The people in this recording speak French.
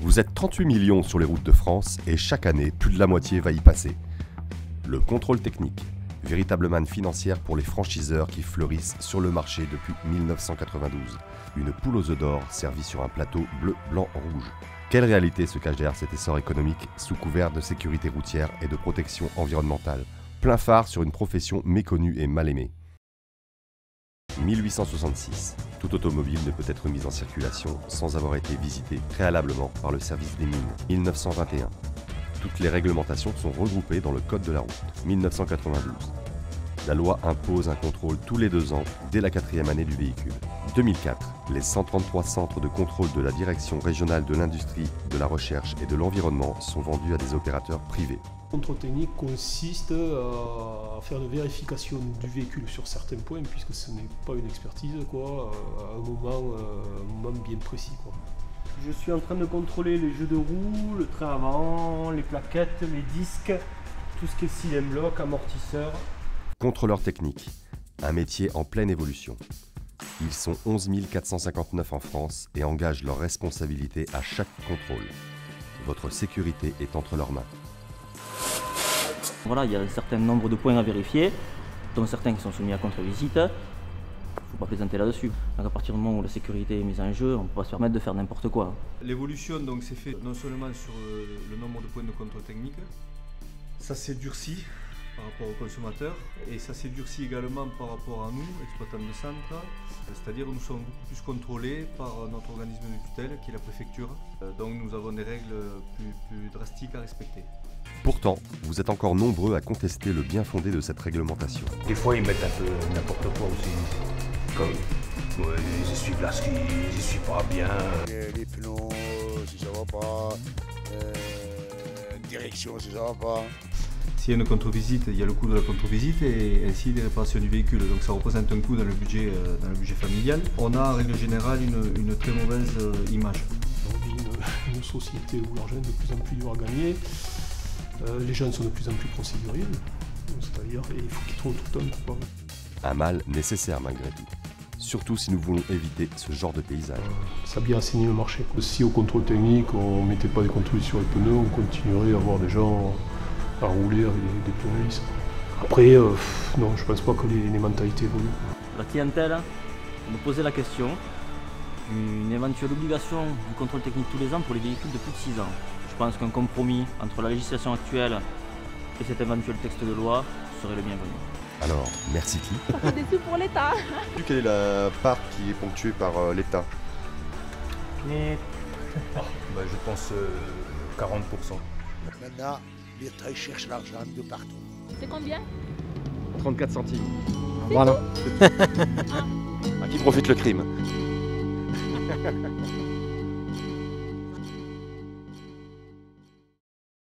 Vous êtes 38 millions sur les routes de France et chaque année, plus de la moitié va y passer. Le contrôle technique, véritable manne financière pour les franchiseurs qui fleurissent sur le marché depuis 1992. Une poule aux œufs d'or servie sur un plateau bleu, blanc, rouge. Quelle réalité se cache derrière cet essor économique sous couvert de sécurité routière et de protection environnementale? Plein phare sur une profession méconnue et mal aimée. 1866. Tout automobile ne peut être mise en circulation sans avoir été visité préalablement par le service des mines. 1921. Toutes les réglementations sont regroupées dans le Code de la route. 1992. La loi impose un contrôle tous les 2 ans dès la 4e année du véhicule. 2004. Les 133 centres de contrôle de la Direction régionale de l'industrie, de la recherche et de l'environnement sont vendus à des opérateurs privés. Le contrôle technique consiste à faire une vérification du véhicule sur certains points, puisque ce n'est pas une expertise, à un moment bien précis. Je suis en train de contrôler les jeux de roues, le train avant, les plaquettes, les disques, tout ce qui est cylindre bloc, amortisseur. Contrôleur technique, un métier en pleine évolution. Ils sont 11 459 en France et engagent leur responsabilité à chaque contrôle. Votre sécurité est entre leurs mains. Voilà, il y a un certain nombre de points à vérifier, dont certains qui sont soumis à contre-visite. Il ne faut pas plaisanter là-dessus. Donc à partir du moment où la sécurité est mise en jeu, on ne peut pas se permettre de faire n'importe quoi. L'évolution donc s'est faite non seulement sur le nombre de points de contrôle technique, ça s'est durci par rapport aux consommateurs et ça s'est durci également par rapport à nous, exploitants de centre, c'est-à-dire nous sommes beaucoup plus contrôlés par notre organisme de tutelle qui est la préfecture, donc nous avons des règles plus drastiques à respecter. Pourtant, vous êtes encore nombreux à contester le bien fondé de cette réglementation. Des fois, ils mettent un peu n'importe quoi aussi. Comme je suis là, je suis pas bien. Les pneus, si ça va pas. Direction, si ça va pas. S'il y a une contre-visite, il y a le coût de la contre-visite et ainsi des réparations du véhicule. Donc ça représente un coût dans le budget familial. On a en règle générale une très mauvaise image. On vit une société où l'argent est de plus en plus dur à gagner. Les jeunes sont de plus en plus procéduriers, c'est-à-dire il faut qu'ils trouvent tout le temps coupable. Un mal nécessaire malgré tout. Surtout si nous voulons éviter ce genre de paysage. Ça a bien assaini le marché. Si au contrôle technique on ne mettait pas des contrôles sur les pneus, on continuerait à avoir des gens à rouler avec des pneus lisses. Après, non, je ne pense pas que les mentalités évoluent. La clientèle me posait la question d'une éventuelle obligation du contrôle technique tous les ans pour les véhicules de plus de 6 ans. Je pense qu'un compromis entre la législation actuelle et cet éventuel texte de loi serait le bienvenu. Alors, merci qui? Ça fait des sous pour l'État. Quelle est la part qui est ponctuée par l'État? Je pense 40%. Maintenant, l'État cherche l'argent de partout. C'est combien? 34 centimes. Voilà. À qui profite le crime?